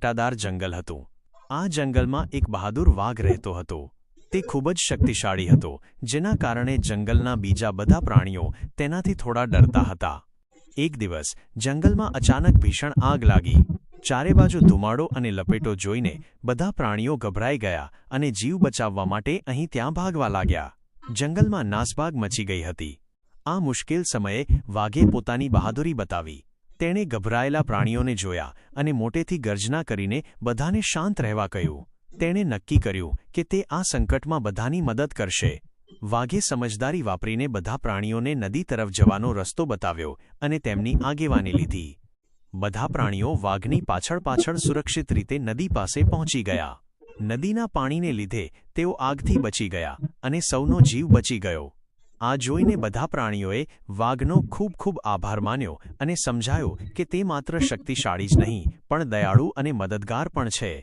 ઘટાદાર જંગલ હતું. આ જંગલમાં એક બહાદુર વાઘ રહેતો હતો. તે ખૂબ જ શક્તિશાળી હતો, જેના કારણે જંગલના બીજા બધા પ્રાણીઓ તેનાથી થોડા ડરતા હતા. એક દિવસ જંગલમાં અચાનક ભીષણ આગ લાગી. ચારે બાજુ ધુમાડો અને લપેટો જોઈને બધા પ્રાણીઓ ગભરાઈ ગયા અને જીવ બચાવવા માટે અહીં ત્યાં ભાગવા લાગ્યા. જંગલમાં નાસભાગ મચી ગઈ હતી. આ મુશ્કેલ સમયે વાઘે પોતાની બહાદુરી બતાવી. તેણે ગભરાયેલા પ્રાણીઓને જોયા અને મોટેથી ગર્જના કરીને બધાને શાંત રહેવા કહ્યું. તેણે નક્કી કર્યું કે તે આ સંકટમાં બધાની મદદ કરશે. વાઘે સમજદારી વાપરીને બધા પ્રાણીઓને નદી તરફ જવાનો રસ્તો બતાવ્યો અને તેમની આગેવાની લીધી. બધા પ્રાણીઓ વાઘની પાછળ સુરક્ષિત રીતે નદી પાસે પહોંચી ગયા. નદીના પાણીને લીધે તેઓ આગથી બચી ગયા અને સૌનો જીવ બચી ગયો. આ જોઈને બધા પ્રાણીઓએ વાઘનો ખૂબ ખૂબ આભાર માન્યો અને સમજાયો કે તે માત્ર શક્તિશાળી જ નહીં પણ દયાળુ અને મદદગાર પણ છે.